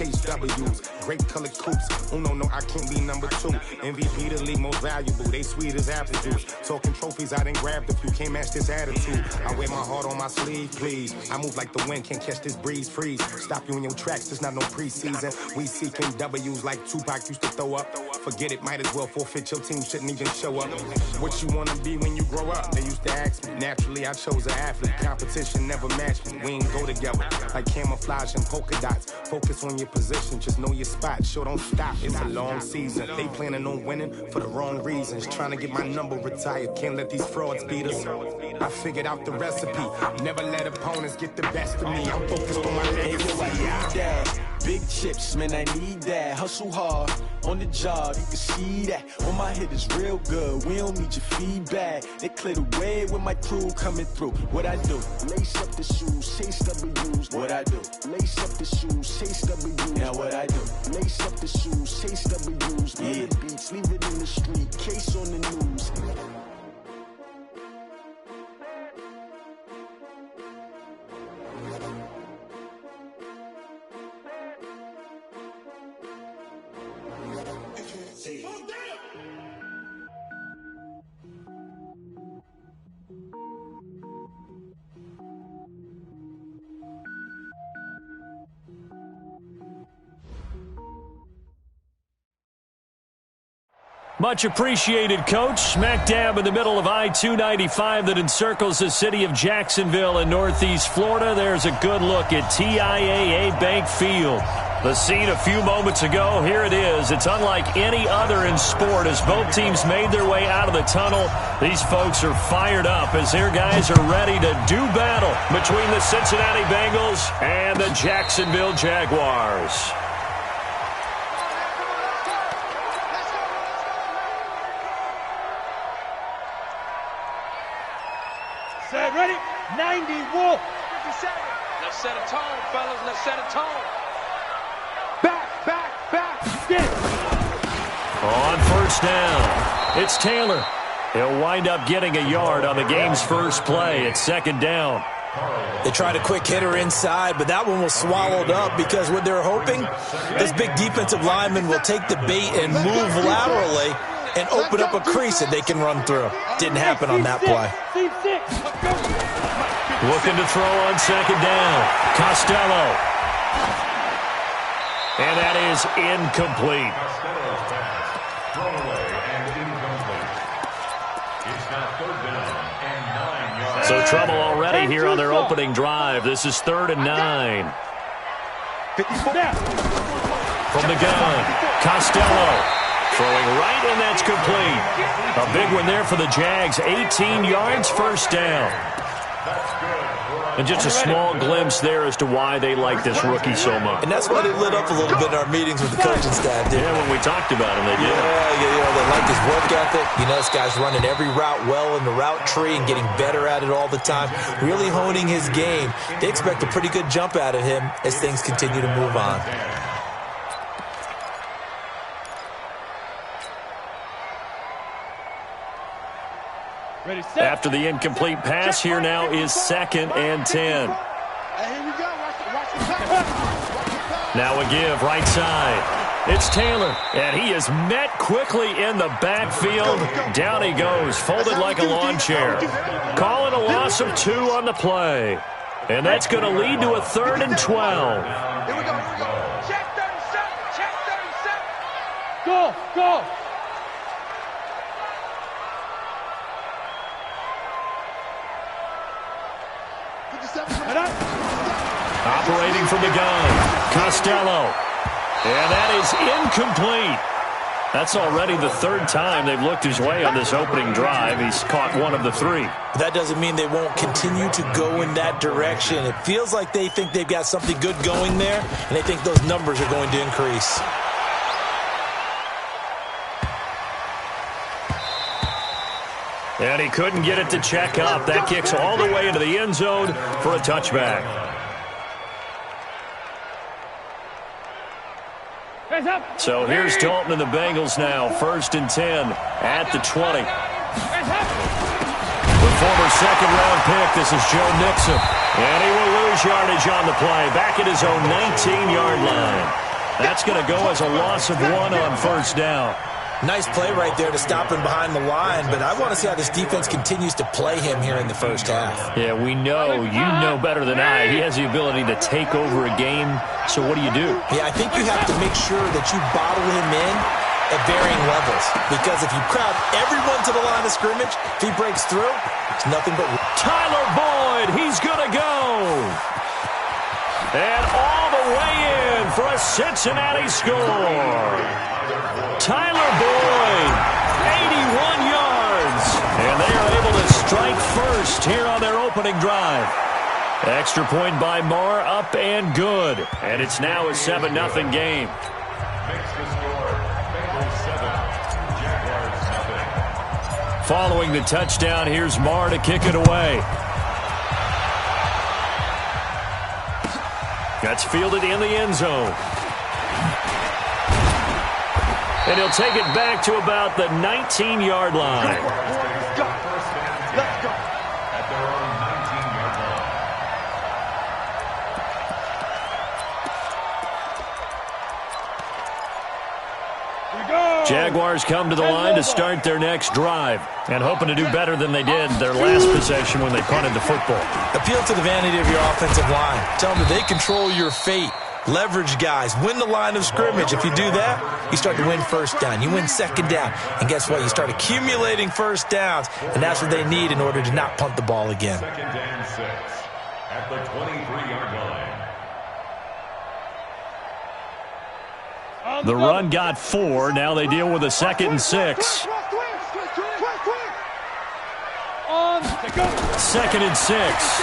chase W's. Great colored coops. Uno, no, I can't be number 2. MVP, the league most valuable. They sweet as apple juice. Talking trophies, I done grabbed a few. Can't match this attitude. I wear my heart on my sleeve, please. I move like the wind, can't catch this breeze. Freeze. Stop you in your tracks, it's not no preseason. We seeking W's like Tupac used to throw up. Forget it, might as well forfeit. Your team shouldn't even show up. What you wanna be when you grow up? They used to ask me. Naturally, I chose an athlete. Competition never matched me. We ain't go together like camouflage and polka dots. Focus on your position, just know your spot. Sure, don't stop. It's a long season. They planning on winning for the wrong reasons. Trying to get my number retired. Can't let these frauds beat us. I figured out the recipe. Never let opponents get the best of me. I'm focused on my legacy. Big chips, man, I need that. Hustle hard on the job, you can see that. On my hit is real good. We don't need your feedback. They clear the way with my crew coming through. What I do? Lace up the shoes, chase W's. What I do? Lace up the shoes, chase W's. Now what I do? Lace up the shoes, chase W's. Yeah, beats, leave it in the street. Case on the news. Much appreciated, Coach. Smack dab in the middle of I-295 that encircles the city of Jacksonville in Northeast Florida. There's a good look at TIAA Bank Field. The scene a few moments ago, here it is. It's unlike any other in sport as both teams made their way out of the tunnel. These folks are fired up as their guys are ready to do battle between the Cincinnati Bengals and the Jacksonville Jaguars. Set, ready? 90, wolf. 57. Let's set a tone, fellas. Let's set a tone. Back. Stick. On first down, it's Taylor. He'll wind up getting a yard on the game's first play. It's second down. They tried a quick hitter inside, but that one was swallowed up because what they're hoping, this big defensive lineman will take the bait and move laterally and open up a crease that they can run through. Didn't happen on that play. Looking to throw on second down. Costello. And that is incomplete. So trouble already here on their opening drive. This is 3rd and 9. From the gun, Costello. Throwing right, and that's complete. A big one there for the Jags. 18 yards, first down. And just a small glimpse there as to why they like this rookie so much. And that's why they lit up a little bit in our meetings with the coaching staff. Yeah, when we talked about him, they did. Yeah, they like his work ethic. You know, this guy's running every route well in the route tree and getting better at it all the time. Really honing his game. They expect a pretty good jump out of him as things continue to move on. After the incomplete pass, here now is 2nd and 10. Now a give, right side. It's Taylor, and he is met quickly in the backfield. Down he goes, folded like a lawn chair. Calling a loss of 2 on the play. And that's going to lead to a 3rd and 12. Here we go. Check 37. Check 37. Go. Operating from the gun, Costello. And that is incomplete. That's already the 3rd time they've looked his way on this opening drive. He's caught 1 of the 3. But that doesn't mean they won't continue to go in that direction. It feels like they think they've got something good going there, and they think those numbers are going to increase. And he couldn't get it to check up. That kicks all the way into the end zone for a touchback. So here's Dalton and the Bengals now. 1st and 10 at the 20. The former 2nd-round pick, this is Joe Mixon. And he will lose yardage on the play. Back at his own 19-yard line. That's going to go as a loss of 1 on first down. Nice play right there to stop him behind the line, but I want to see how this defense continues to play him here in the first half. Yeah, we know. You know better than I. He has the ability to take over a game, so what do you do? Yeah, I think you have to make sure that you bottle him in at varying levels, because if you crowd everyone to the line of scrimmage, if he breaks through, it's nothing but... Tyler Boyd, he's going to go. And all the way in for a Cincinnati score. Tyler Boyd, 81 yards. And they are able to strike first here on their opening drive. Extra point by Marr, up and good. And it's now a 7-0 game. Makes the score Bengals 7, Jaguars 0. Following the touchdown, here's Marr to kick it away. That's fielded in the end zone. And he'll take it back to about the 19-yard line. Let's go. Let's go. At their own 19-yard line. Here we go. Jaguars come to the line to start their next drive and hoping to do better than they did their last possession when they punted the football. Appeal to the vanity of your offensive line. Tell them that they control your fate. Leverage guys. Win the line of scrimmage. If you do that, you start to win first down. You win second down. And guess what? You start accumulating first downs. And that's what they need in order to not punt the ball again. Second and 6 at the 23-yard line. The run got 4. Now they deal with a 2nd and 6. On, go. 2nd and 6.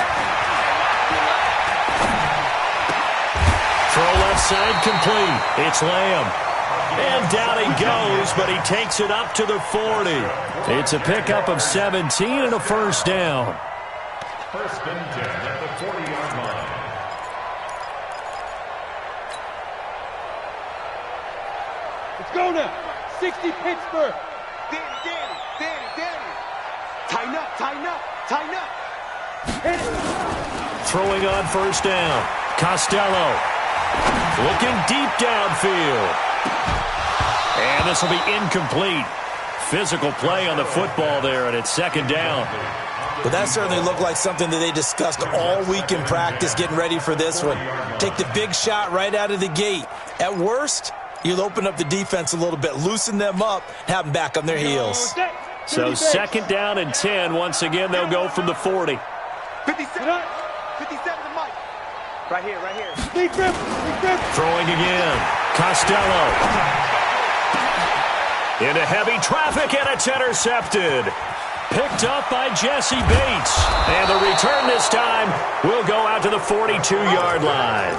Throw left side complete. It's Lamb. And down he goes, but he takes it up to the 40. It's a pickup of 17 and a first down. First and 10 at the 40-yard line. Let's go now. 60 Pittsburgh. Danny. Tighten up. Hit it. Throwing on first down. Costello. Looking deep downfield. And this will be incomplete. Physical play on the football there, and it's 2nd down. But that certainly looked like something that they discussed all week in practice, getting ready for this one. Take the big shot right out of the gate. At worst, you'll open up the defense a little bit, loosen them up, have them back on their heels. So 2nd down and 10. Once again, they'll go from the 40. 57 to Mike. Right here. Deep grip. Throwing again. Costello. Into heavy traffic, and it's intercepted. Picked up by Jesse Bates. And the return this time will go out to the 42-yard line.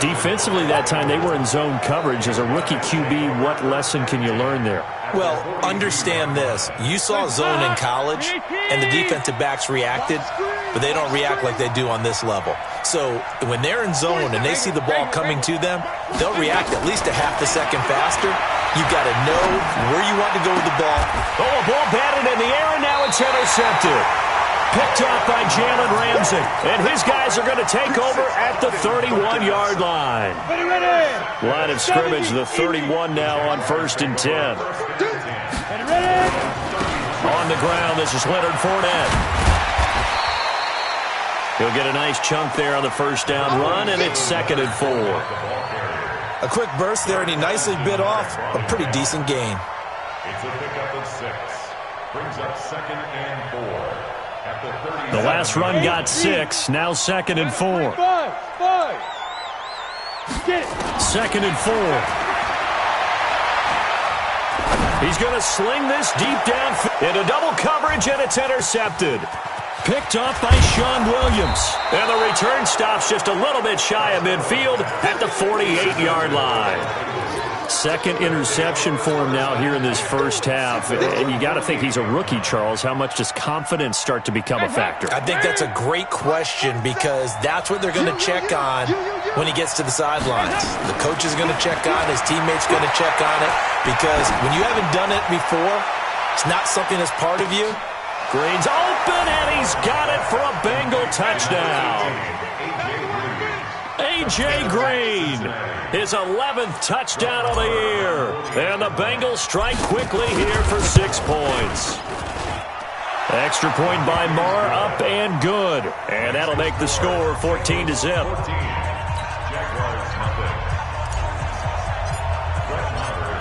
Defensively that time, they were in zone coverage. As a rookie QB, what lesson can you learn there? Well, understand this. You saw zone in college, and the defensive backs reacted, but they don't react like they do on this level. So when they're in zone and they see the ball coming to them, they'll react at least a half a second faster. You've got to know where you want to go with the ball. Oh, a ball batted in the air, and now it's intercepted. Picked off by Jalen Ramsey. And his guys are going to take over at the 31-yard line. Ready. Line of scrimmage, the 31 now on 1st and 10. Ready. On the ground, this is Leonard Fournette. He'll get a nice chunk there on the first down run, and it's 2nd and 4. A quick burst there, and he nicely bit off a pretty decent gain. It's a pickup of 6. Brings up 2nd and 4. The last run got 6. Now 2nd and 4. 5. Get it. 2nd and 4. He's going to sling this deep down into double coverage, and it's intercepted. Picked off by Sean Williams. And the return stops just a little bit shy of midfield at the 48-yard line. 2nd interception for him now here in this first half. And you got to think he's a rookie, Charles. How much does confidence start to become a factor? I think that's a great question, because that's what they're going to check on when he gets to the sidelines. The coach is going to check on, his teammates going to check on it, because when you haven't done it before, it's not something that's part of you. Green's open, and he's got it for a Bengal touchdown. A.J. A.J. Green, his 11th touchdown of the year. And the Bengals strike quickly here for 6 points. Extra point by Marr, up and good. And that'll make the score 14-0.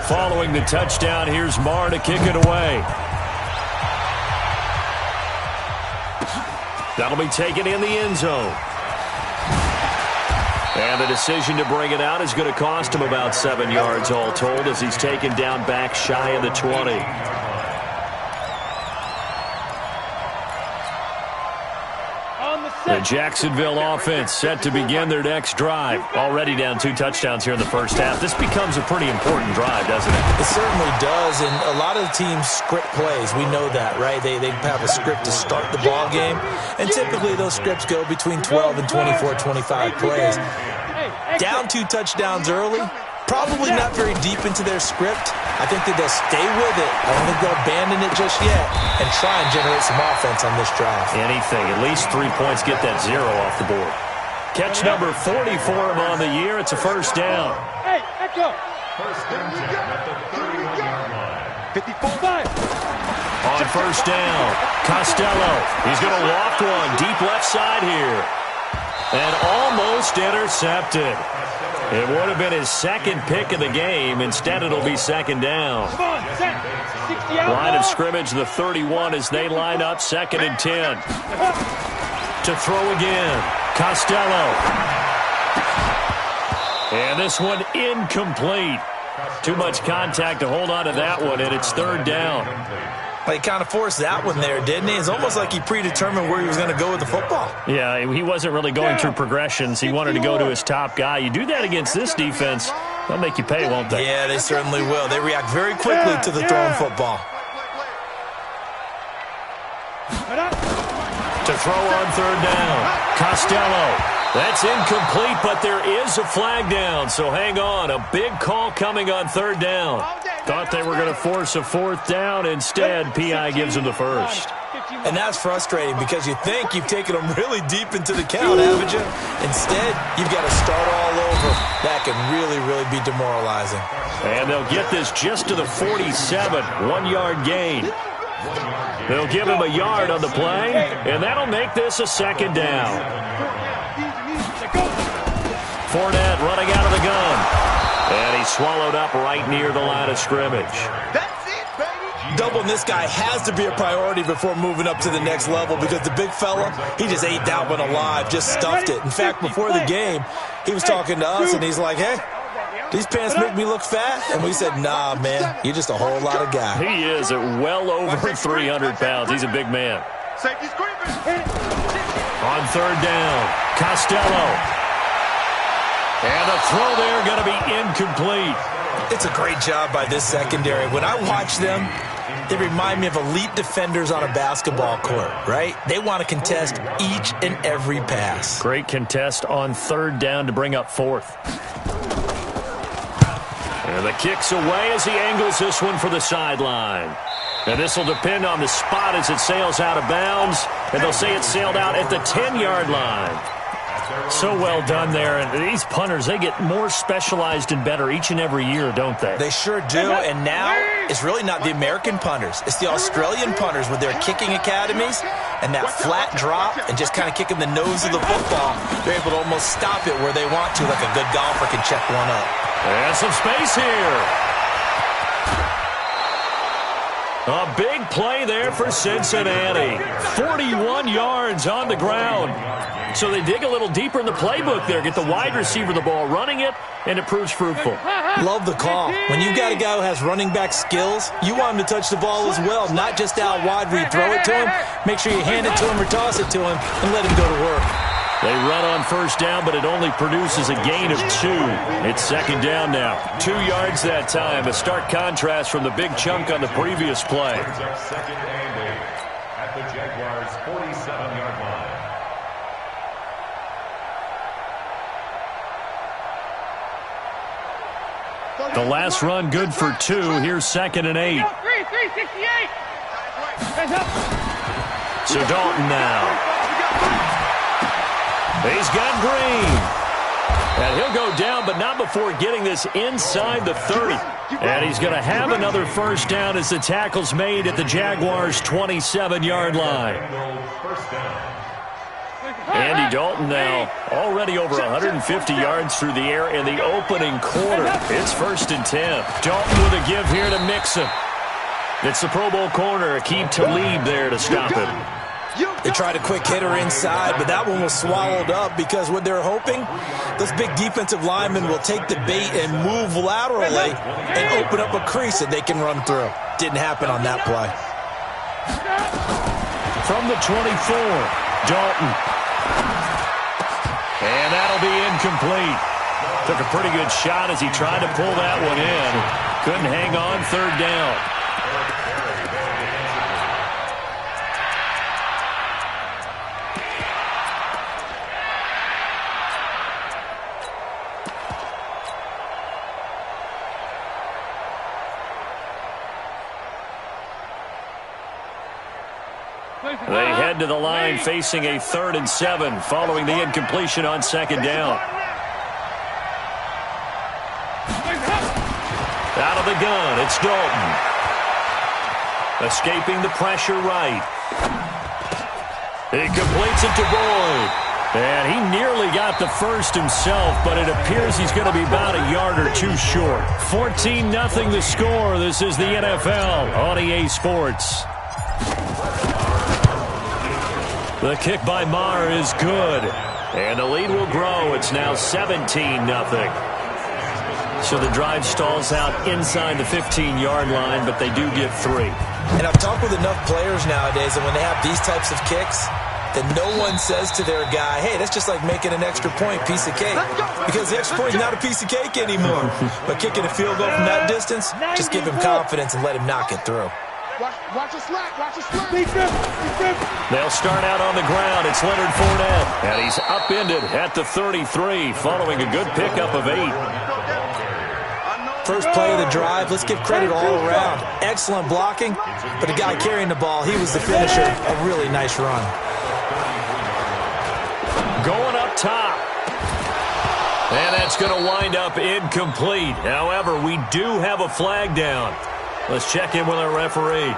Following the touchdown, here's Marr to kick it away. That'll be taken in the end zone. And the decision to bring it out is going to cost him about 7 yards all told as he's taken down back shy of the 20. The Jacksonville offense set to begin their next drive. Already down 2 touchdowns here in the first half. This becomes a pretty important drive, doesn't it? It certainly does, and a lot of the teams script plays. We know that, right? They have a script to start the ball game, and typically those scripts go between 12 and 24, 25 plays. Down 2 touchdowns early, probably not very deep into their script. I think that they'll stay with it. I don't think they'll abandon it just yet and try and generate some offense on this drive. Anything. At least 3 points. Get that 0 off the board. Catch number 40 for him on the year. It's a first down. Hey, echo. First down at the 31-yard line. 55. On first down, Costello. He's going to walk one deep left side here. And almost intercepted. It would have been his 2nd pick of the game. Instead, it'll be 2nd down. Come on, set. 60 out. Line of scrimmage, the 31 as they line up 2nd and 10. To throw again, Costello. And this one incomplete. Too much contact to hold on to that one, and it's 3rd down. He kind of forced that one there, didn't he? It's almost like he predetermined where he was going to go with the football. Yeah, he wasn't really going through progressions. He wanted to go to his top guy. You do that against this defense, they'll make you pay, won't they? Yeah, they certainly will. They react very quickly to the thrown football. To throw on 3rd down, Costello. That's incomplete, but there is a flag down, so hang on. A big call coming on 3rd down. Thought they were going to force a 4th down. Instead, P.I. gives them the first. And that's frustrating because you think you've taken them really deep into the count, haven't you? Instead, you've got to start all over. That can really, really be demoralizing. And they'll get this just to the 47, 1-yard gain. They'll give him a yard on the play, and that'll make this a 2nd down. Fournette running out of the gun. And he's swallowed up right near the line of scrimmage. That's it, baby. Doubling this guy has to be a priority before moving up to the next level because the big fella, he just ate that one alive, just stuffed it. In fact, before the game, he was talking to us, and he's like, hey, these pants make me look fat? And we said, nah, man, you're just a whole lot of guy. He is at well over 300 pounds. He's a big man. Safety screaming. On 3rd down, Costello. And the throw there going to be incomplete. It's a great job by this secondary. When I watch them, they remind me of elite defenders on a basketball court, right? They want to contest each and every pass. Great contest on 3rd down to bring up 4th. And the kick's away as he angles this one for the sideline. And this will depend on the spot as it sails out of bounds. And they'll say it sailed out at the 10-yard line. So well done there. And these punters, they get more specialized and better each and every year, don't they? They sure do. And now it's really not the American punters. It's the Australian punters with their kicking academies and that flat drop and just kind of kicking the nose of the football. They're able to almost stop it where they want to, like a good golfer can check one up. And some space here. A big play there for Cincinnati. 41 yards on the ground. So they dig a little deeper in the playbook there, get the wide receiver the ball, running it, and it proves fruitful. Love the call. When you've got a guy who has running back skills, you want him to touch the ball as well, not just out wide where you throw it to him. Make sure you hand it to him or toss it to him and let him go to work. They run on 1st down, but it only produces a gain of 2. It's 2nd down now. 2 yards that time. A stark contrast from the big chunk on the previous play. 2nd and 8 at the Jaguars' 47-yard line. The last run good for 2. Here's 2nd and 8. 368. So Dalton now. He's got Green. And he'll go down, but not before getting this inside the 30. And he's going to have another first down as the tackle's made at the Jaguars' 27-yard line. Andy Dalton now already over 150 yards through the air in the opening quarter. It's 1st and 10. Dalton with a give here to Mixon. It's the Pro Bowl corner, Aqib Talib there to stop him. They tried a quick hitter inside, but that one was swallowed up because what they're hoping, those big defensive linemen will take the bait and move laterally and open up a crease that they can run through. Didn't happen on that play. From the 24, Dalton. And that'll be incomplete. Took a pretty good shot as he tried to pull that one in. Couldn't hang on, 3rd down. They head to the line facing a 3rd and 7 following the incompletion on 2nd down. Out of the gun, it's Dalton. Escaping the pressure right. He completes it to Boyd. And he nearly got the first himself, but it appears he's going to be about a yard or two short. 14-0 the score. This is the NFL on EA Sports. The kick by Maher is good. And the lead will grow. It's now 17-0. So the drive stalls out inside the 15-yard line, but they do get 3. And I've talked with enough players nowadays that when they have these types of kicks, that no one says to their guy, hey, that's just like making an extra point, piece of cake. Because the extra point is not a piece of cake anymore. But kicking a field goal from that distance, just give him confidence and let him knock it through. Watch a slack. Watch a slack. They'll start out on the ground. It's Leonard Fournette. And he's upended at the 33 following a good pickup of 8. First play of the drive, let's give credit all around. Excellent blocking, but the guy carrying the ball, he was the finisher. A really nice run. Going up top. And that's going to wind up incomplete. However, we do have a flag down. Let's check in with our referee.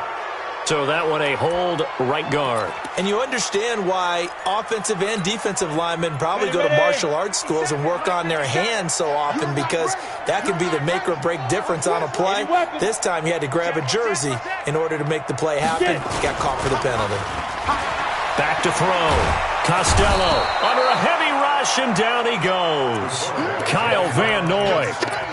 So that one a hold, right guard. And you understand why offensive and defensive linemen probably go to martial arts schools and work on their hands so often, because that can be the make or break difference on a play. This time he had to grab a jersey in order to make the play happen. Got caught for the penalty. Back to throw. Costello under a heavy rush, and down he goes. Kyle Van Noy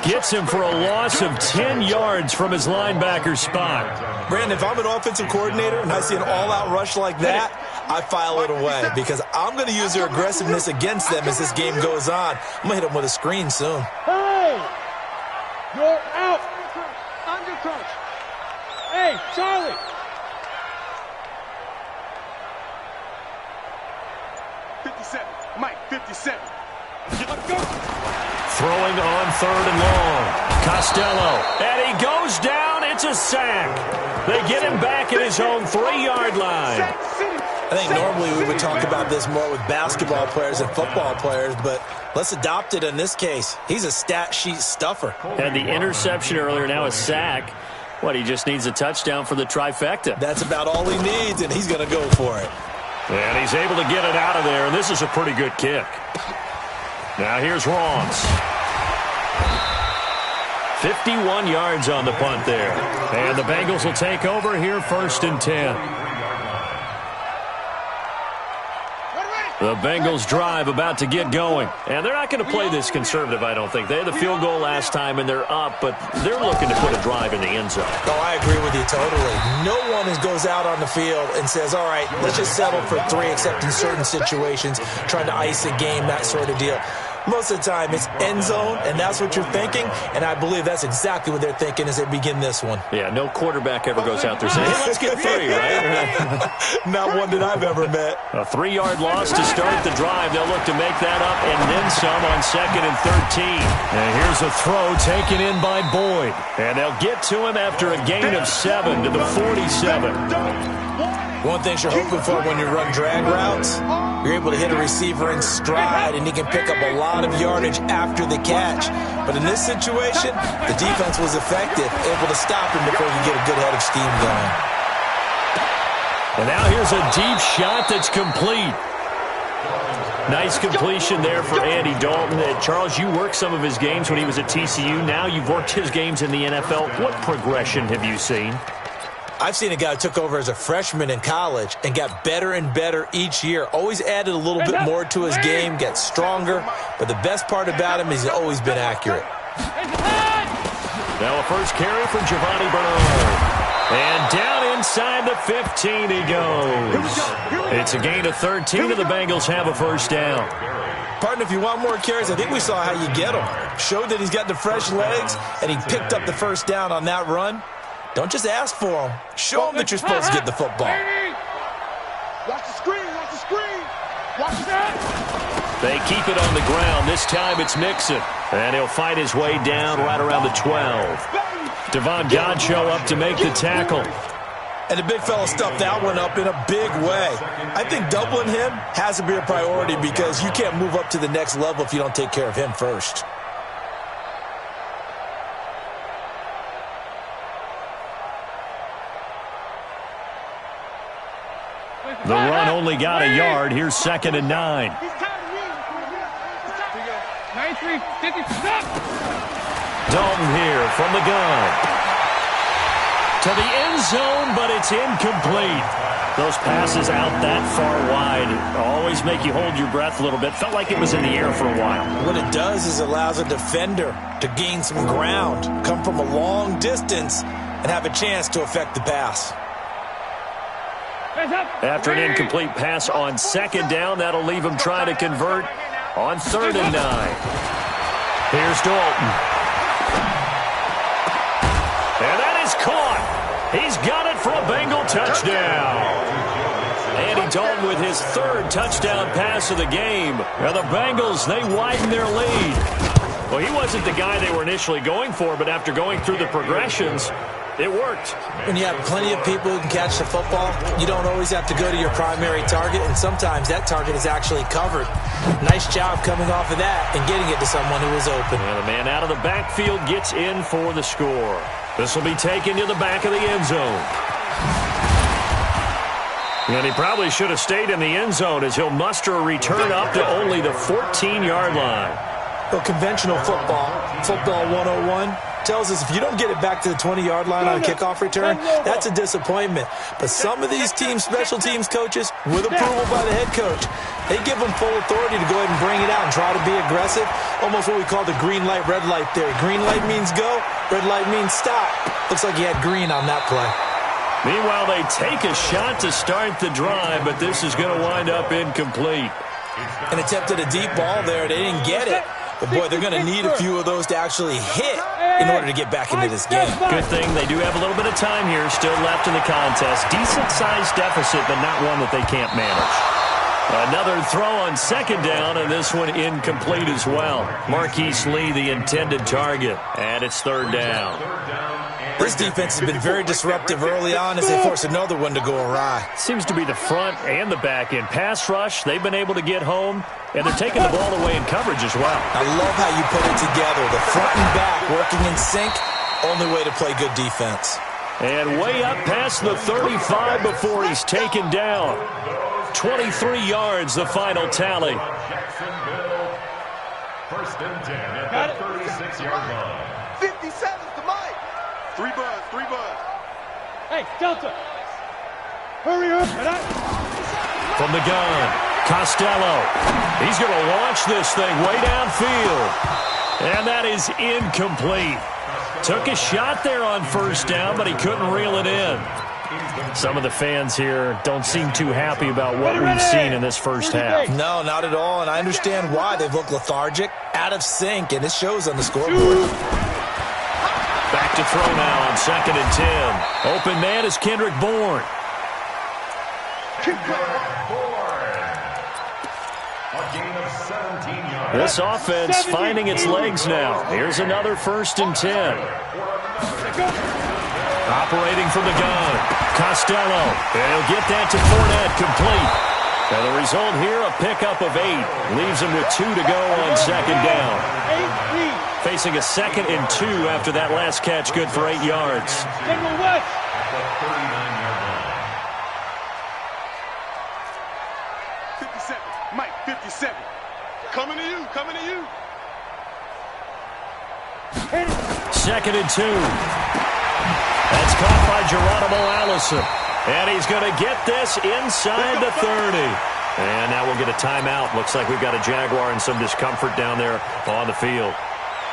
gets him for a loss of 10 yards from his linebacker spot. Brandon, if I'm an offensive coordinator and I see an all-out rush like that, I file it away, because I'm going to use their aggressiveness against them as this game goes on. I'm going to hit them with a screen soon. Hey! You're out! Under crunch. Hey, Charlie! Mike, 57. Throwing on 3rd and long. Costello. And he goes down. It's a sack. They get him back at his own 3-yard line. I think normally we would talk about this more with basketball players and football players, but let's adopt it in this case. He's a stat sheet stuffer. Had the interception earlier, now a sack. What, he just needs a touchdown for the trifecta. That's about all he needs, and he's going to go for it. And he's able to get it out of there, and this is a pretty good kick. Now here's Rawns. 51 yards on the punt there. And the Bengals will take over here 1st and 10. The Bengals drive about to get going. And they're not going to play this conservative, I don't think. They had the field goal last time, and they're up, but they're looking to put a drive in the end zone. Oh, I agree with you totally. No one goes out on the field and says, all right, let's just settle for 3, except in certain situations, trying to ice a game, that sort of deal. Most of the time, it's end zone, and that's what you're thinking, and I believe that's exactly what they're thinking as they begin this one. Yeah, no quarterback ever goes out there saying, hey, let's get 3, right? Not one that I've ever met. A 3-yard loss to start the drive. They'll look to make that up and then some on 2nd and 13. And here's a throw taken in by Boyd. And they'll get to him after a gain of 7 to the 47. One thing you're hoping for when you run drag routes, You're able to hit a receiver in stride, and he can pick up a lot of yardage after the catch. But in this situation, the defense was effective, able to stop him before he could get a good head of steam going. And now here's a deep shot that's complete. Nice completion there for Andy Dalton. Charles, you worked some of his games when he was at TCU. Now you've worked his games in the NFL. What progression have you seen? I've seen a guy who took over as a freshman in college and got better and better each year. Always added a little bit more to his game, gets stronger. But the best part about him is he's always been accurate. Now a first carry from Giovanni Bernard. And down inside the 15 he goes. It's a gain of 13, and the Bengals have a first down. Partner, if you want more carries, I think we saw how you get them. Showed that he's got the fresh legs, and he picked up the first down on that run. Don't just ask for them. Show them that you're supposed to get the football. Watch the screen, watch the screen. Watch that. They keep it on the ground. This time it's Mixon. And he'll fight his way down right around the 12. Devon Godchaux up to make the tackle. And the big fella stuffed that one up in a big way. I think doubling him has to be a priority because you can't move up to the next level if you don't take care of him first. The run only got a yard. Here's 2nd and 9. 93-50. Dalton here from the gun. To the end zone, but it's incomplete. Those passes out that far wide always make you hold your breath a little bit. Felt like it was in the air for a while. What it does is allows a defender to gain some ground, come from a long distance, and have a chance to affect the pass. After an incomplete pass on 2nd down, that'll leave him trying to convert on 3rd and 9. Here's Dalton. And that is caught. He's got it for a Bengal touchdown. Andy Dalton with his 3rd touchdown pass of the game. Now the Bengals, they widen their lead. Well, he wasn't the guy they were initially going for, but after going through the progressions, it worked. When you have plenty of people who can catch the football, you don't always have to go to your primary target, and sometimes that target is actually covered. Nice job coming off of that and getting it to someone who was open. And the man out of the backfield gets in for the score. This will be taken to the back of the end zone. And he probably should have stayed in the end zone as he'll muster a return up to only the 14-yard line. Well, conventional football 101, tells us if you don't get it back to the 20-yard line on a kickoff return, that's a disappointment. But some of these special teams coaches, with approval by the head coach, they give them full authority to go ahead and bring it out and try to be aggressive. Almost what we call the green light, red light theory. Green light means go, red light means stop. Looks like he had green on that play. Meanwhile, they take a shot to start the drive, but this is going to wind up incomplete. An attempt at a deep ball there. They didn't get it. But, boy, they're going to need a few of those to actually hit in order to get back into this game. Good thing they do have a little bit of time here still left in the contest. Decent-sized deficit, but not one that they can't manage. Another throw on 2nd down, and this one incomplete as well. Marquise Lee, the intended target, and it's 3rd down. This defense has been very disruptive early on as they force another one to go awry. Seems to be the front and the back end. Pass rush, they've been able to get home, and they're taking the ball away in coverage as well. I love how you put it together. The front and back working in sync, only way to play good defense. And way up past the 35 before he's taken down. 23 yards, the final tally. Jacksonville, 1st and 10 at the 36-yard line. 57's the mic. 3 buzz, 3 buzz. Hey, Delta. Hurry up. From the gun, Costello. He's going to launch this thing way downfield. And that is incomplete. Took a shot there on 1st down, but he couldn't reel it in. Some of the fans here don't seem too happy about what we've seen in this first half. No, not at all, and I understand why. They've looked lethargic, out of sync, and it shows on the scoreboard. Back to throw now on 2nd and 10. Open man is Kendrick Bourne. This offense finding its legs now. Here's another 1st and 10. Operating from the gun, Costello. And he'll get that to Fournette, complete. And the result here, a pickup of 8. Leaves him with 2 to go on second down. Facing a 2nd and 2 after that last catch, good for 8 yards. 57, Mike, 57. Coming to you, coming to you. 2nd and 2. That's caught by Geronimo Allison. And he's going to get this inside the 30. And now we'll get a timeout. Looks like we've got a Jaguar and some discomfort down there on the field.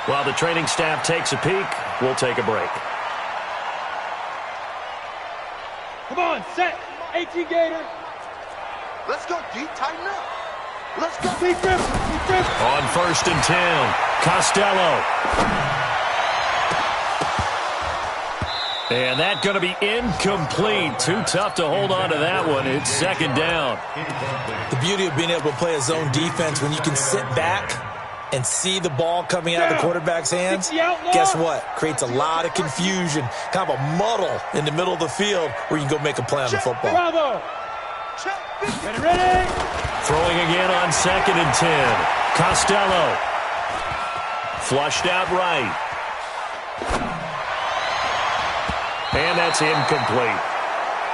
While the training staff takes a peek, we'll take a break. Come on, set. 18 Gator. Let's go, D. Tighten up. Let's go. Deep grip. Deep grip. On 1st and 10, Costello. And that's going to be incomplete. Too tough to hold on to that one. It's 2nd down. The beauty of being able to play a zone defense when you can sit back and see the ball coming out of the quarterback's hands, guess what? Creates a lot of confusion, kind of a muddle in the middle of the field where you can go make a play on the football. Bravo. Ready. Throwing again on 2nd and 10. Costello. Flushed out right. And that's incomplete.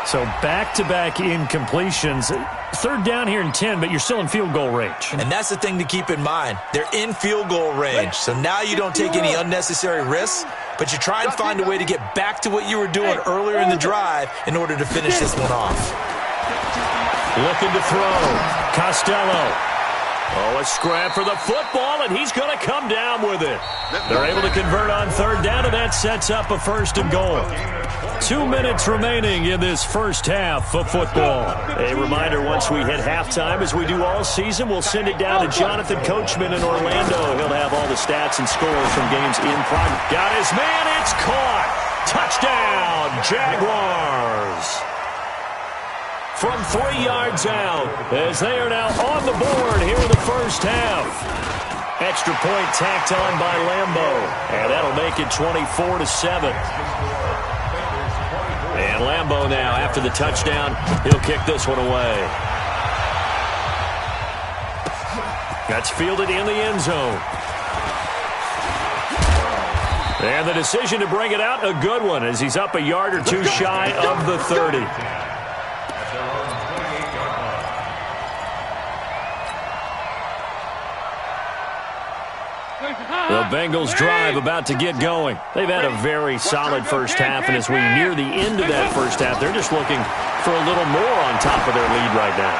So back-to-back incompletions. 3rd down here and 10, but you're still in field goal range. And that's the thing to keep in mind. They're in field goal range. So now you don't take any unnecessary risks, but you try and find a way to get back to what you were doing earlier in the drive in order to finish this one off. Looking to throw. Costello. Oh, a scrap for the football, and he's going to come down with it. They're able to convert on 3rd down, and that sets up a 1st and goal. 2 minutes remaining in this first half of football. A reminder, once we hit halftime, as we do all season, we'll send it down to Jonathan Coachman in Orlando. He'll have all the stats and scores from games in progress. Got his man, it's caught. Touchdown, Jaguars. From 3 yards out, as they are now on the board here in the first half. Extra point tacked on by Lambo, and that'll make it 24-7. And Lambo now, after the touchdown, he'll kick this one away. That's fielded in the end zone. And the decision to bring it out, a good one, as he's up a yard or two shy of the 30. The Bengals drive about to get going. They've had a very solid first half, and as we near the end of that first half, they're just looking for a little more on top of their lead right now.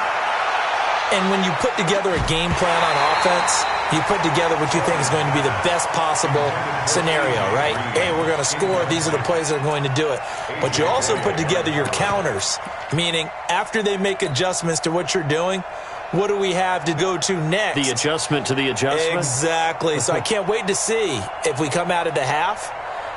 And when you put together a game plan on offense, you put together what you think is going to be the best possible scenario, right? Hey, we're going to score. These are the plays that are going to do it. But you also put together your counters, meaning after they make adjustments to what you're doing, what do we have to go to next? The adjustment to the adjustment? Exactly. So I can't wait to see if we come out of the half,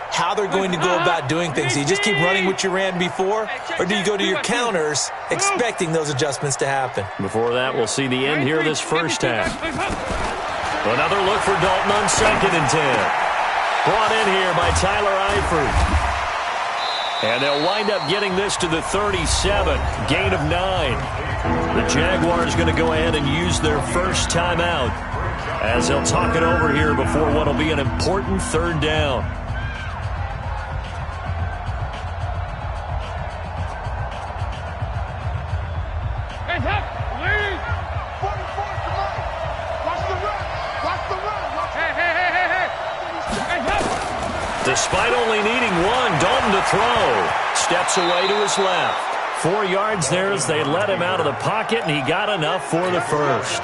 how they're going to go about doing things. Do you just keep running what you ran before, or do you go to your counters expecting those adjustments to happen? Before that, we'll see the end here of this first half. Another look for Dalton on 2nd and 10. Brought in here by Tyler Eifert. And they'll wind up getting this to the 37, gain of 9. The Jaguars going to go ahead and use their first timeout as they'll talk it over here before what will be an important 3rd down. Hands up, lead. 44, come on. Watch the run. Watch the run. Hey. Hands up. Despite only needing 1, Dalton to throw. Steps away to his left. 4 yards there as they let him out of the pocket, and he got enough for the first.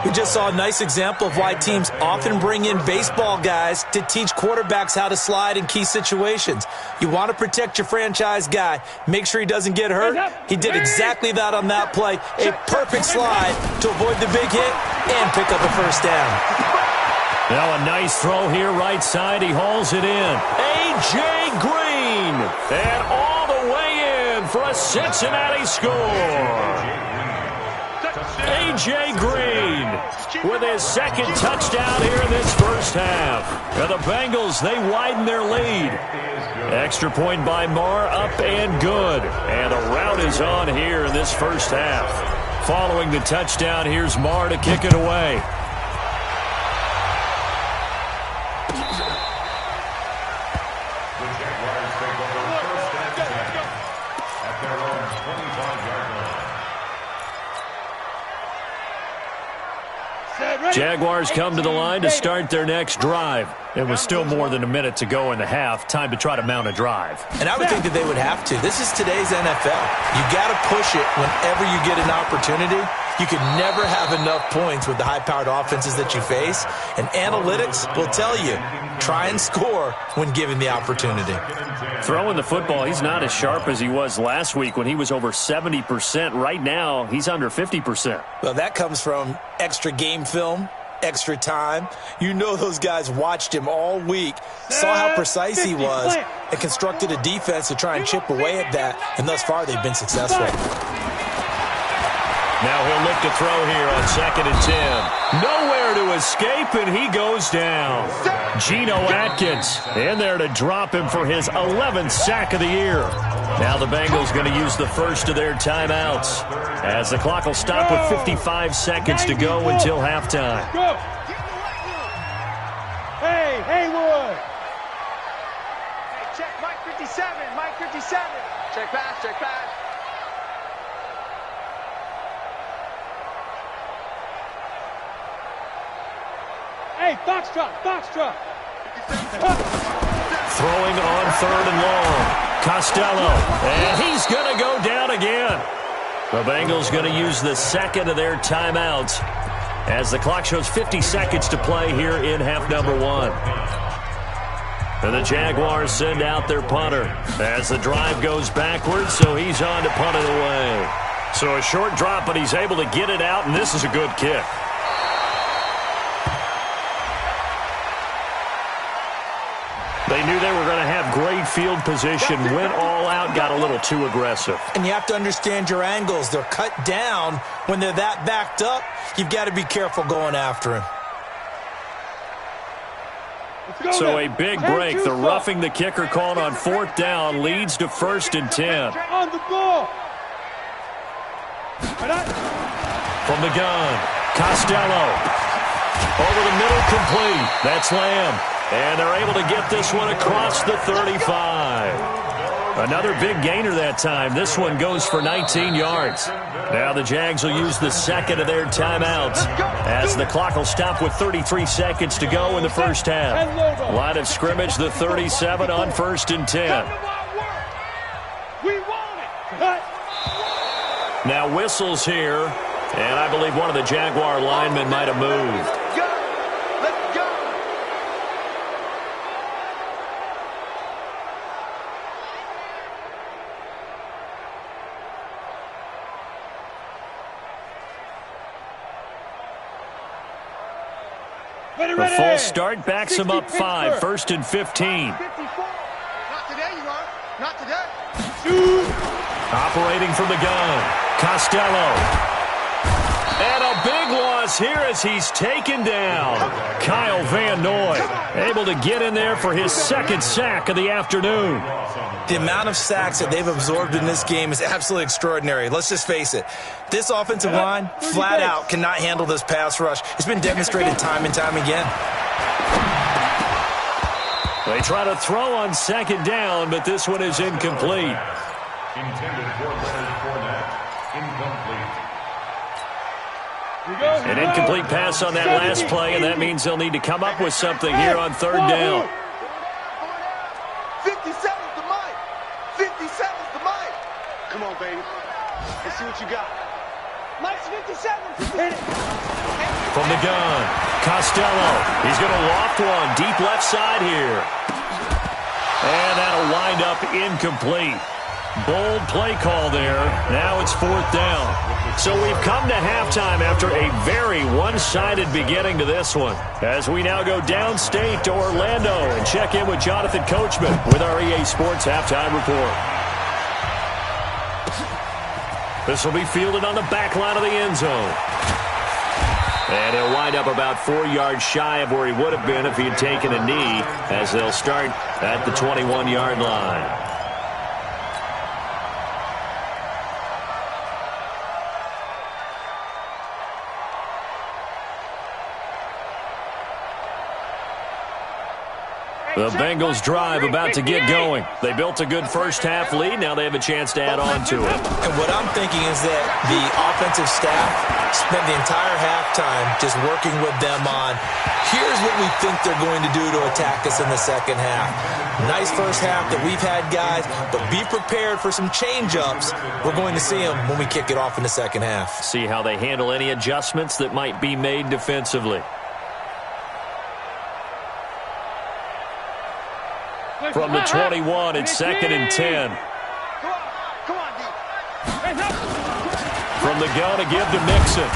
We just saw a nice example of why teams often bring in baseball guys to teach quarterbacks how to slide in key situations. You want to protect your franchise guy. Make sure he doesn't get hurt. He did exactly that on that play. A perfect slide to avoid the big hit and pick up a first down. Now a nice throw here right side. He hauls it in. A.J. Green. And all the way in for a Cincinnati score. A.J. Green with his 2nd touchdown here in this first half. And the Bengals, they widen their lead. Extra point by Marr, up and good. And the route is on here in this first half. Following the touchdown, here's Marr to kick it away. The Jaguars take over first and 10 at their own 25-yard line. Jaguars come to the line to start their next drive. It was still more than a minute to go in the half. Time to try to mount a drive. And I would think that they would have to. This is today's NFL. You got to push it whenever you get an opportunity. You can never have enough points with the high-powered offenses that you face. And analytics will tell you, try and score when given the opportunity. Throwing the football, he's not as sharp as he was last week when he was over 70%. Right now, he's under 50%. Well, that comes from extra game film, extra time. You know those guys watched him all week, saw how precise he was, and constructed a defense to try and chip away at that, and thus far they've been successful. Now he'll look to throw here on 2nd and 10. Nowhere to escape, and he goes down. Geno Atkins in there to drop him for his 11th sack of the year. Now the Bengals going to use the first of their timeouts as the clock will stop with 55 seconds to go until halftime. Hey, Haywood. Hey, check Mike 57, Mike 57. Check pass, check pass. Hey, Foxtrot, Foxtrot. Throwing on 3rd and long. Costello, and he's going to go down again. The Bengals going to use the second of their timeouts as the clock shows 50 seconds to play here in half number 1. And the Jaguars send out their punter as the drive goes backwards, so he's on to punt it away. So a short drop, but he's able to get it out, and this is a good kick. They knew they were going to have great field position, went all out, got a little too aggressive. And you have to understand your angles. They're cut down. When they're that backed up, you've got to be careful going after him. So a big break. The roughing the kicker called on 4th down leads to 1st and 10. On the ball. From the gun, Costello. Over the middle, complete. That's Lamb. And they're able to get this one across the 35. Another big gainer that time. This one goes for 19 yards. Now the Jags will use the second of their timeouts as the clock will stop with 33 seconds to go in the first half. Line of scrimmage, the 37 on 1st and 10. Now whistles here, and I believe one of the Jaguar linemen might have moved. The full start backs him up 5, 1st and 15. Not today, you are. Not today. Operating from the gun, Costello. And a big loss here as he's taken down. Kyle Van Noy able to get in there for his 2nd sack of the afternoon. The amount of sacks that they've absorbed in this game is absolutely extraordinary. Let's just face it. This offensive line, flat out, cannot handle this pass rush. It's been demonstrated time and time again. They try to throw on 2nd down, but this one is incomplete. Intended for Leonard Fournette. Incomplete. An incomplete pass on that last play, and that means they'll need to come up with something here on 3rd down. 57's the mic. 57's the mic. Come on, baby. Let's see what you got. Mike's 57. Hit it. From the gun, Costello. He's going to loft one deep left side here. And that'll wind up incomplete. Bold play call there. Now it's 4th down. So we've come to halftime after a very one-sided beginning to this one. As we now go downstate to Orlando and check in with Jonathan Coachman with our EA Sports Halftime Report. This will be fielded on the back line of the end zone. And he'll wind up about 4 yards shy of where he would have been if he had taken a knee, as they'll start at the 21-yard line. The Bengals drive about to get going. They built a good first-half lead. Now they have a chance to add on to it. And what I'm thinking is that the offensive staff spent the entire halftime just working with them on, here's what we think they're going to do to attack us in the second half. Nice first half that we've had, guys, but be prepared for some change-ups. We're going to see them when we kick it off in the second half. See how they handle any adjustments that might be made defensively. From the 21, it's 2nd and 10. From the gun, a give to Mixon.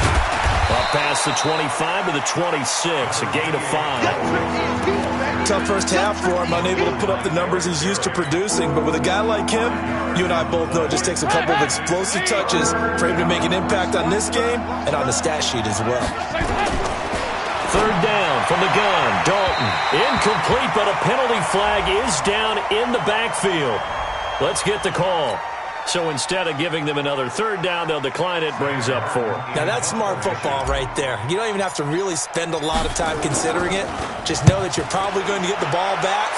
Up past the 25 to the 26, a gain of 5. Tough first half for him, unable to put up the numbers he's used to producing. But with a guy like him, you and I both know it just takes a couple of explosive touches for him to make an impact on this game and on the stat sheet as well. 3rd down from the gun. Dalton. Incomplete, but a penalty flag is down in the backfield. Let's get the call. So instead of giving them another 3rd down, they'll decline it. Brings up 4. Now that's smart football right there. You don't even have to really spend a lot of time considering it. Just know that you're probably going to get the ball back.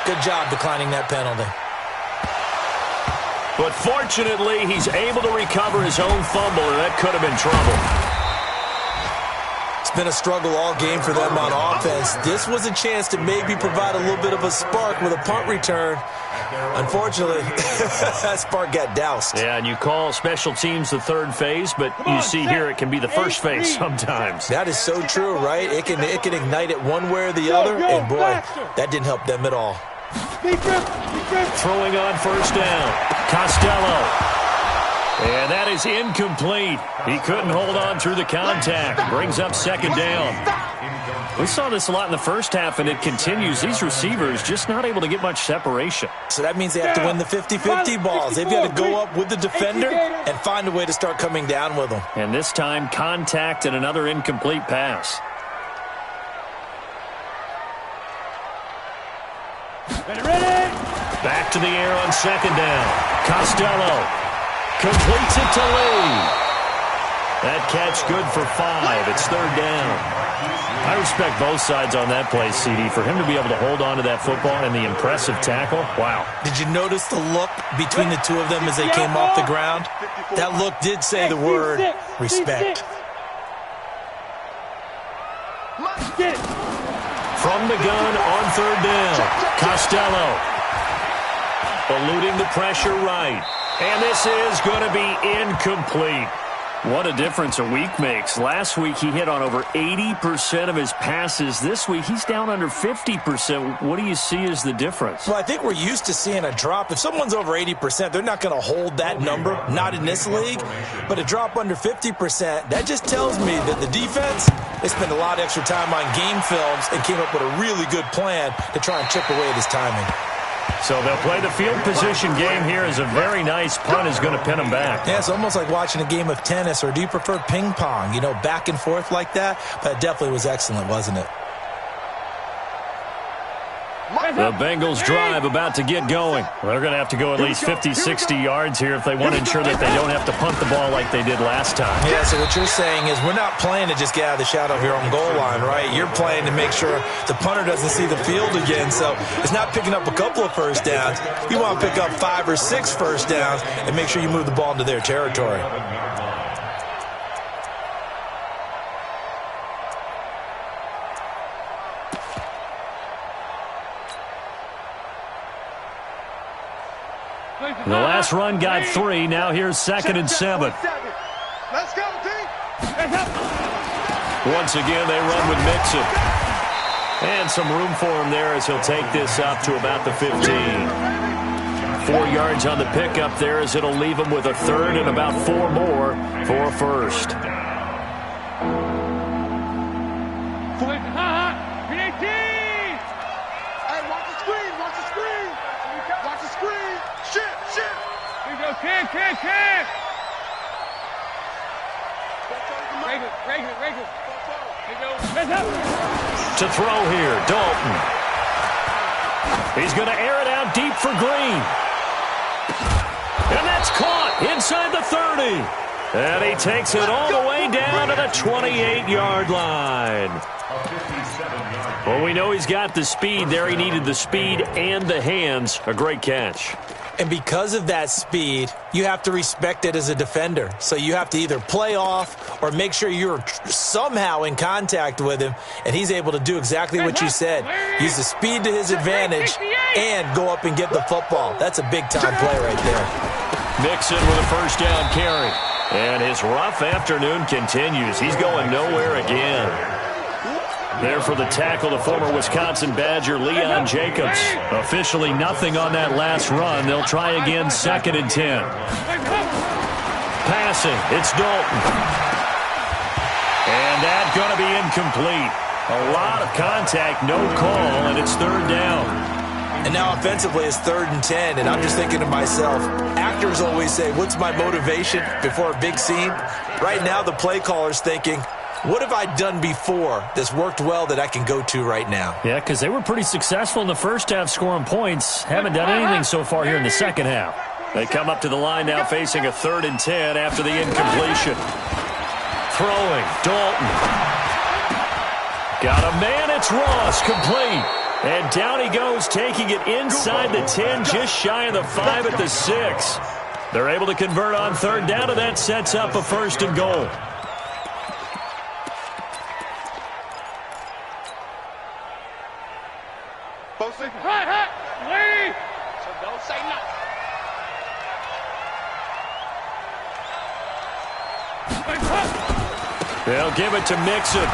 Good job declining that penalty. But fortunately, he's able to recover his own fumble, and that could have been trouble. It's been a struggle all game for them on offense. This was a chance to maybe provide a little bit of a spark with a punt return. Unfortunately, that spark got doused. Yeah, and you call special teams the 3rd phase, but you see here it can be the 1st phase sometimes. That is so true, right? It can ignite it one way or the other, and boy, that didn't help them at all. Throwing on 1st down. Costello. And that is incomplete. He couldn't hold on through the contact. Brings up 2nd down. We saw this a lot in the first half, and it continues. These receivers just not able to get much separation. So that means they have to win the 50-50 balls. They've got to go up with the defender and find a way to start coming down with them. And this time, contact and another incomplete pass. Back to the air on 2nd down. Costello. Completes it to Lee. That catch good for 5. It's 3rd down. I respect both sides on that play, CD. For him to be able to hold on to that football and the impressive tackle, wow. Did you notice the look between the two of them as they came off the ground? That look did say the word respect. From the gun on 3rd down. Costello. Eluding the pressure right. And this is going to be incomplete. What a difference a week makes. Last week he hit on over 80% of his passes. This week he's down under 50%. What do you see as the difference? Well, I think we're used to seeing a drop. If someone's over 80%, they're not going to hold that number, not in this league. But a drop under 50%, that just tells me that the defense, they spent a lot of extra time on game films and came up with a really good plan to try and chip away at his timing. So they'll play the field position game here as a very nice punt is going to pin them back. Yeah, it's almost like watching a game of tennis, or do you prefer ping pong? You know, back and forth like that? But it definitely was excellent, wasn't it? The Bengals drive about to get going. They're going to have to go at least 50, 60 yards here if they want to ensure that they don't have to punt the ball like they did last time. Yeah, so what you're saying is we're not playing to just get out of the shadow of your own goal line, right? You're playing to make sure the punter doesn't see the field again. So it's not picking up a couple of first downs. You want to pick up 5 or 6 first downs and make sure you move the ball into their territory. The last run got 3. Now here's 2nd and 7. Let's go, team. Once again, they run with Mixon. And some room for him there as he'll take this up to about the 15. 4 yards on the pickup there as it'll leave him with a 3rd and about 4 more for a 1st. Kick. To throw here, Dalton. He's going to air it out deep for Green. And that's caught inside the 30. And he takes it all the way down to the 28-yard line. Well, we know he's got the speed there. He needed the speed and the hands. A great catch. And because of that speed, you have to respect it as a defender. So you have to either play off or make sure you're somehow in contact with him, and he's able to do exactly what you said. Use the speed to his advantage and go up and get the football. That's a big-time play right there. Mixon with a first down carry. And his rough afternoon continues. He's going nowhere again. There for the tackle, the former Wisconsin Badger, Leon Jacobs. Officially nothing on that last run. They'll try again, 2nd and 10. Passing, it's Dalton. And that's going to be incomplete. A lot of contact, no call, and it's 3rd down. And now offensively it's 3rd and 10, and I'm just thinking to myself, actors always say, what's my motivation before a big scene? Right now the play caller's thinking, what have I done before that's worked well that I can go to right now? Yeah, because they were pretty successful in the first half scoring points. Haven't done anything so far here in the second half. They come up to the line now facing a 3rd and 10 after the incompletion. Throwing, Dalton. Got a man, it's Ross, complete. And down he goes, taking it inside the 10, just shy of the 5 at the 6. They're able to convert on 3rd down, and that sets up a 1st and goal. Don't say nothing. They'll give it to Mixon.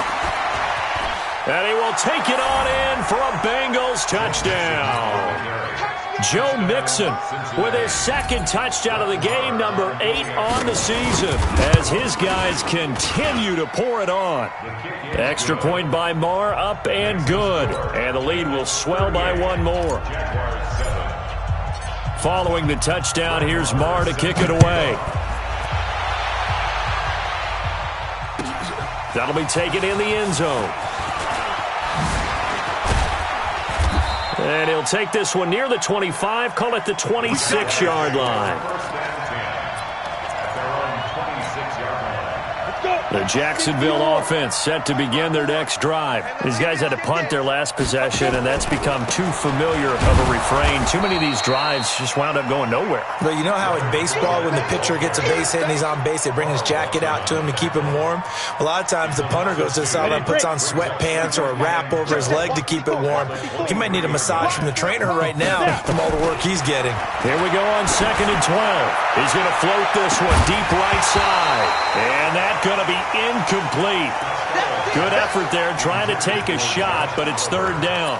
And he will take it on in for a Bengals touchdown. Joe Mixon with his 2nd touchdown of the game, number 8 on the season, as his guys continue to pour it on. Extra point by Marr, up and good. And the lead will swell by 1 more. Following the touchdown, here's Marr to kick it away. That'll be taken in the end zone. And he'll take this one near the 25, call it the 26-yard line. The Jacksonville offense set to begin their next drive. These guys had to punt their last possession, and that's become too familiar of a refrain. Too many of these drives just wound up going nowhere. But you know how in baseball, when the pitcher gets a base hit and he's on base, they bring his jacket out to him to keep him warm? A lot of times the punter goes to the sideline, puts on sweatpants or a wrap over his leg to keep it warm. He might need a massage from the trainer right now from all the work he's getting. Here we go on 2nd and 12. He's going to float this one deep right side. And that's going to be incomplete. Good effort there trying to take a shot, but it's 3rd down.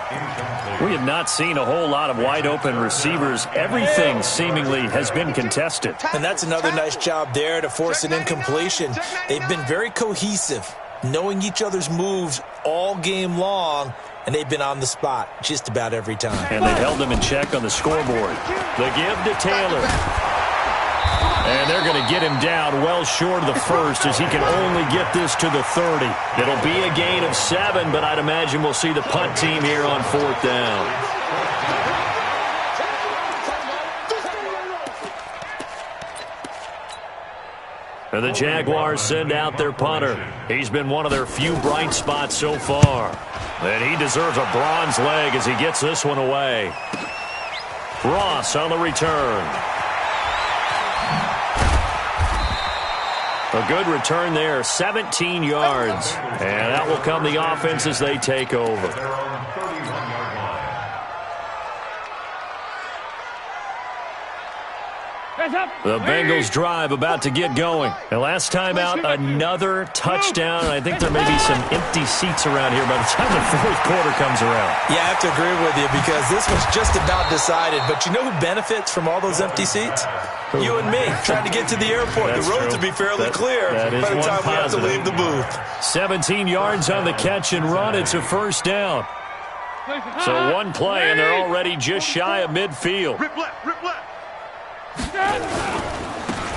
We have not seen a whole lot of wide open receivers. Everything seemingly has been contested. And that's another nice job there to force an incompletion. They've been very cohesive, knowing each other's moves all game long, and they've been on the spot just about every time. And they've held them in check on the scoreboard. The give to Taylor. And they're going to get him down well short of the 1st as he can only get this to the 30. It'll be a gain of 7, but I'd imagine we'll see the punt team here on 4th down. And the Jaguars send out their punter. He's been one of their few bright spots so far. And he deserves a bronze leg as he gets this one away. Ross on the return. A good return there, 17 yards. And that will come the offense as they take over. The Bengals drive about to get going. And last time out, another touchdown. I think there may be some empty seats around here by the time the 4th quarter comes around. Yeah, I have to agree with you because this was just about decided. But you know who benefits from all those empty seats? You and me, trying to get to the airport. That's the roads true. will be fairly clear by the time we have to leave the booth. 17 yards on the catch and run. It's a 1st down. So one play, and they're already just shy of midfield. Rip left, rip left.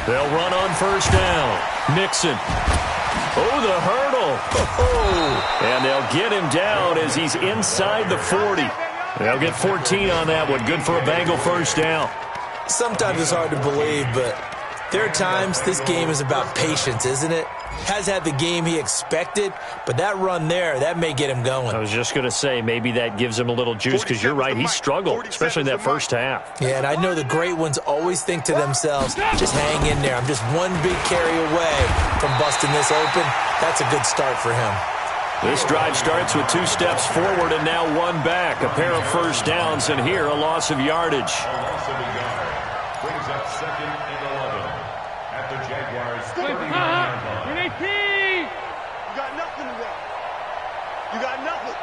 They'll run on 1st down. Mixon. Oh, the hurdle. Oh, and they'll get him down as he's inside the 40. They'll get 14 on that one. Good for a Bengal 1st down. Sometimes it's hard to believe, but There are times this game is about patience, isn't it? Has had the game he expected, but that run there, that may get him going. I was just going to say, maybe that gives him a little juice because you're right, he struggled, especially in that first half. Yeah, and I know the great ones always think to themselves, just hang in there. I'm just one big carry away from busting this open. That's a good start for him. This drive starts with 2 steps forward and now 1 back. A pair of first downs, and here a loss of yardage. A loss of a yard. Brings up 2nd and 11 at the Jaguars 39-yard line. You got nothing today. You got nothing.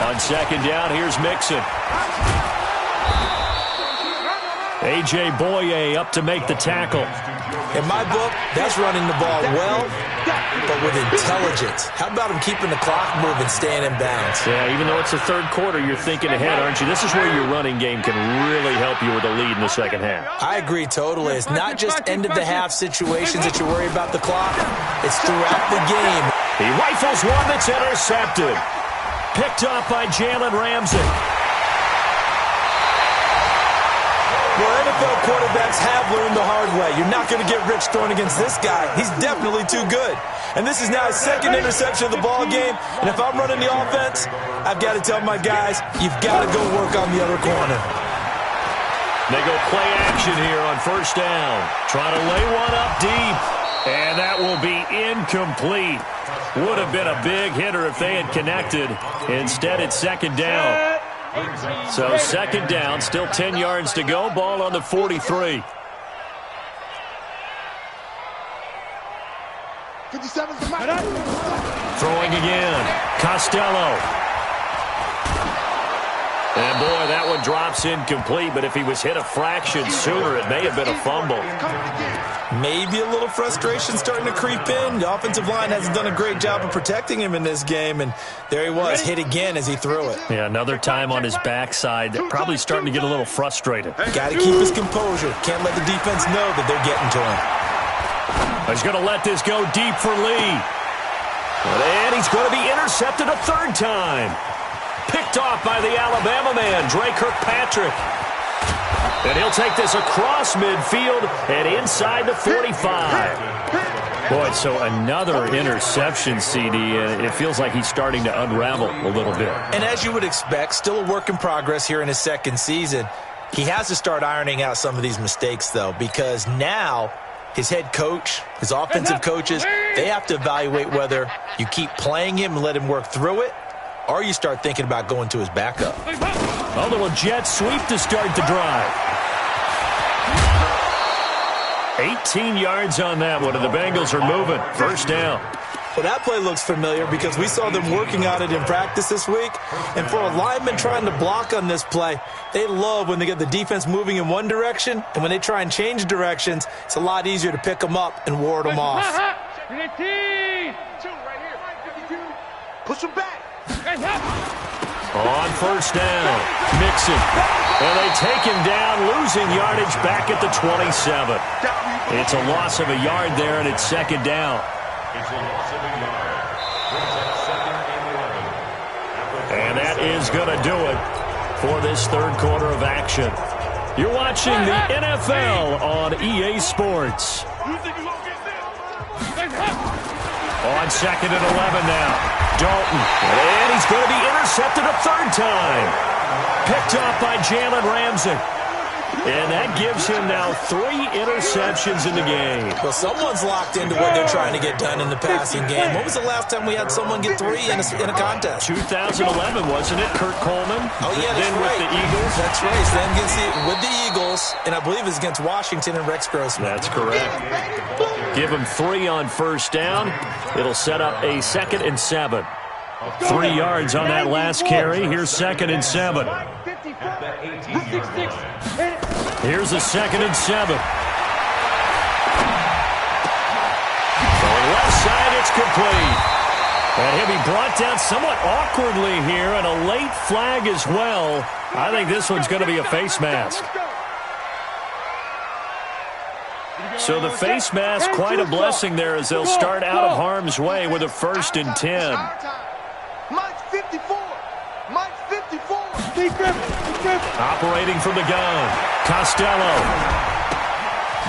On 2nd down, here's Mixon. A.J. Boye up to make the tackle. In my book, that's running the ball well, but with intelligence. How about him keeping the clock moving, staying in bounds? Yeah, even though it's the third quarter, you're thinking ahead, aren't you? This is where your running game can really help you with a lead in the second half. I agree totally. It's not just end-of-the-half situations that you worry about the clock. It's throughout the game. He rifles one that's intercepted. Picked up by Jalen Ramsey. Well, NFL quarterbacks have learned the hard way. You're not going to get rich throwing against this guy. He's definitely too good. And this is now his 2nd interception of the ball game. And if I'm running the offense, I've got to tell my guys, you've got to go work on the other corner. They go play action here on 1st down. Trying to lay one up deep. And that will be incomplete. Would have been a big hitter if they had connected. Instead, it's 2nd down. So 2nd down, still 10 yards to go. Ball on the 43. 57's the mark. Throwing again. Costello. And boy, that one drops incomplete, but if he was hit a fraction sooner, it may have been a fumble. Maybe a little frustration starting to creep in. The offensive line hasn't done a great job of protecting him in this game, and there he was, hit again as he threw it. Yeah, another time on his backside, probably starting to get a little frustrated. Got to keep his composure. Can't let the defense know that they're getting to him. He's going to let this go deep for Lee. And he's going to be intercepted a 3rd time. Picked off by the Alabama man, Dre Kirkpatrick. And he'll take this across midfield and inside the 45. Boy, so another interception, CD, and it feels like he's starting to unravel a little bit. And as you would expect, still a work in progress here in his 2nd season. He has to start ironing out some of these mistakes, though, because now his head coach, his offensive coaches, they have to evaluate whether you keep playing him and let him work through it, or you start thinking about going to his backup. A little jet sweep to start the drive. 18 yards on that one, and the Bengals are moving. 1st down. Well, that play looks familiar because we saw them working on it in practice this week. And for a lineman trying to block on this play, they love when they get the defense moving in one direction, and when they try and change directions, it's a lot easier to pick them up and ward them off. Push him back. On 1st down, Mixon. And they take him down, losing yardage back at the 27. It's a loss of a yard there, and it's 2nd down. It's a loss of a yard. Brings up 2nd and 11. And that is going to do it for this 3rd quarter of action. You're watching the NFL on EA Sports. On 2nd and 11 now. Dalton. And he's going to be intercepted a 3rd time. Picked off by Jalen Ramsey. And that gives him now 3 interceptions in the game. Well, someone's locked into what they're trying to get done in the passing game. When was the last time we had someone get 3 in a contest? 2011, wasn't it? Kurt Coleman. Oh, yeah, that's then right. With the Eagles. That's right. Then with the Eagles, and I believe it's against Washington and Rex Grossman. That's correct. Give him 3 on 1st down. It'll set up a 2nd and 7. 3 yards on that last carry. Here's 2nd and 7. Here's a 2nd and 7. Going left side, it's complete. And he'll be brought down somewhat awkwardly here, and a late flag as well. I think this one's going to be a face mask. So the face mask, quite a blessing there as they'll start out of harm's way with a 1st and 10. Mike's 54. Mike's 54. Operating from the gun, Costello.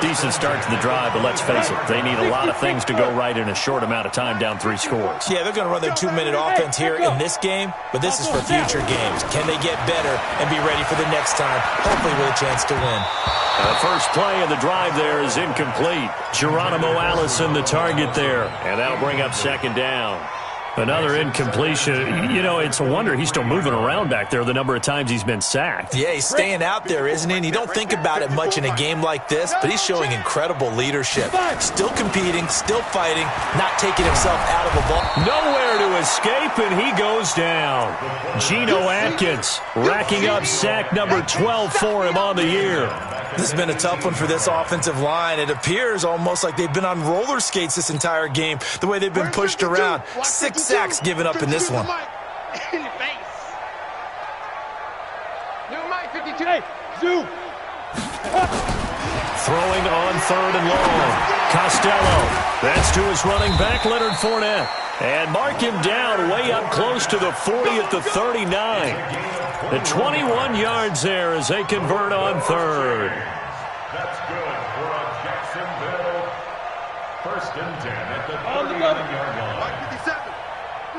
Decent start to the drive, but let's face it, they need a lot of things to go right in a short amount of time, down 3 scores. Yeah, they're going to run their 2-minute offense here in this game, but this is for future games. Can they get better and be ready for the next time, hopefully with a chance to win? The first play of the drive there is incomplete. Geronimo Allison the target there, and that'll bring up second down. Another incompletion. You know, it's a wonder he's still moving around back there the number of times he's been sacked. Yeah, he's staying out there, isn't he? And you don't think about it much in a game like this, but he's showing incredible leadership. Still competing, still fighting, not taking himself out of the ball. Nowhere to escape, and he goes down. Geno Atkins racking up sack number 12 for him on the year. This has been a tough one for this offensive line. It appears almost like they've been on roller skates this entire game, the way they've been pushed around. 6 sacks given up in this one. In the face. New Mike 52. Hey, Zoo. Throwing on 3rd and long. Costello. That's to his running back, Leonard Fournette. And mark him down way up close to the 40 at the 39. The 21 yards there as they convert on 3rd. That's good for a Jacksonville 1st and 10 at the 39-yard line. Mike 57.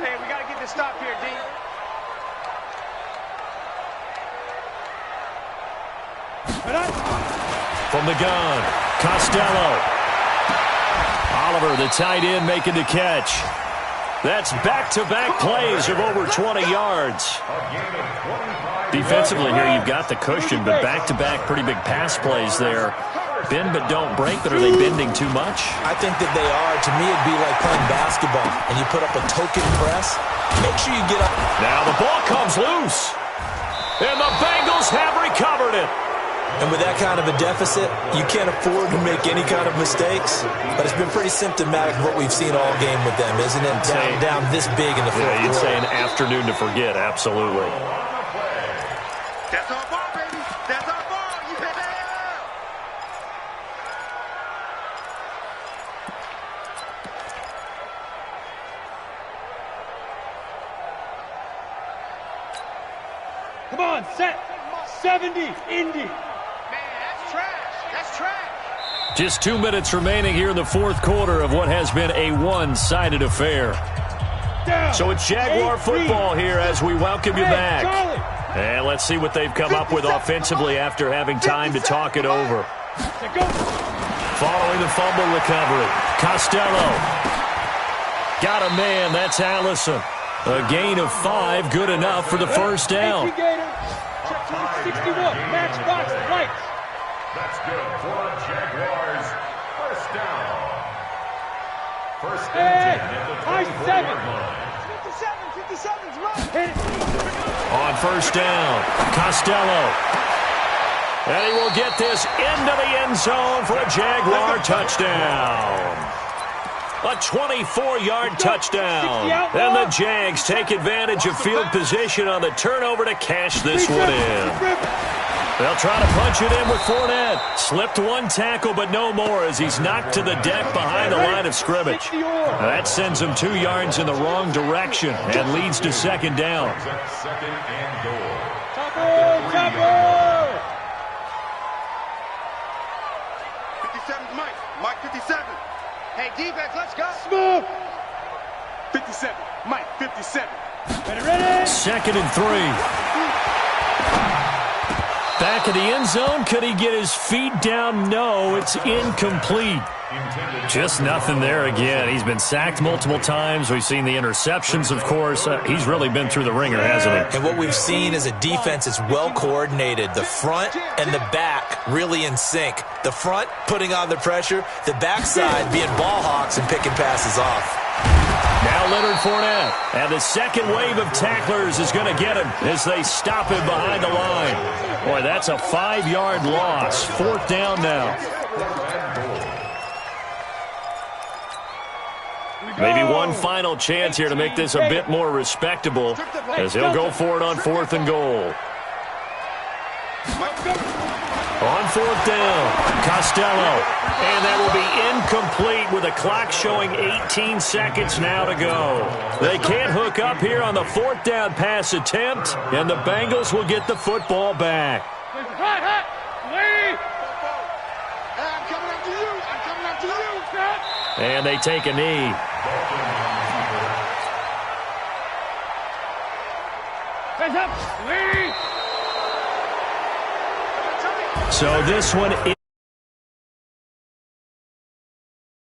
Hey, we got to get this stop here, D. From the gun, Costello. Oliver, the tight end, making the catch. That's back-to-back plays of over 20 yards. Defensively here, you've got the cushion, but back-to-back pretty big pass plays there. Bend but don't break, but are they bending too much? I think that they are. To me, it'd be like playing basketball, and you put up a token press. Make sure you get up. Now the ball comes loose, and the Bengals have recovered it. And with that kind of a deficit, you can't afford to make any kind of mistakes. But it's been pretty symptomatic of what we've seen all game with them, isn't it? Down this big in the fourth quarter. You'd say an afternoon to forget, absolutely. That's our ball, baby. That's our ball. Yeah. Come on, set. 70, Indy. Just 2 minutes remaining here in the fourth quarter of what has been a one-sided affair. So it's Jaguar football here as we welcome you back. And let's see what they've come up with offensively after having time to talk it over. Following the fumble recovery, Costello. Got a man, that's Allison. A gain of 5, good enough for the first down. 61, match box, right. That's good for Jaguars. First down. First and 10 at the 24-yard line. 57's right. On first down, Costello. And he will get this into the end zone for a Jaguar touchdown. A 24-yard touchdown. And the Jags take advantage of field position on the turnover to cash this one in. They'll try to punch it in with Fournette. Slipped one tackle, but no more as he's knocked to the deck behind the line of scrimmage. That sends him 2 yards in the wrong direction and leads to second down. Second and goal. Chopper! 57's Mike. Mike 57. Hey, defense, let's go. Smooth. 57. Mike 57. Ready? Second and 3. Back of the end zone. Could he get his feet down? No, it's incomplete. Just nothing there again. He's been sacked multiple times. We've seen the interceptions, of course. He's really been through the ringer, hasn't he? And what we've seen is a defense that's well coordinated. The front and the back really in sync. The front putting on the pressure. The backside being ball hawks and picking passes off. Now Leonard Fournette. And the second wave of tacklers is going to get him as they stop him behind the line. Boy, that's a 5-yard loss. Fourth down now. Maybe one final chance here to make this a bit more respectable as he'll go for it on 4th and goal. On 4th down, Costello. And that will be incomplete with the clock showing 18 seconds now to go. They can't hook up here on the 4th down pass attempt, and the Bengals will get the football back. Hot, hot. Lead. I'm coming. And they take a knee. Hands up. Lead. So this one is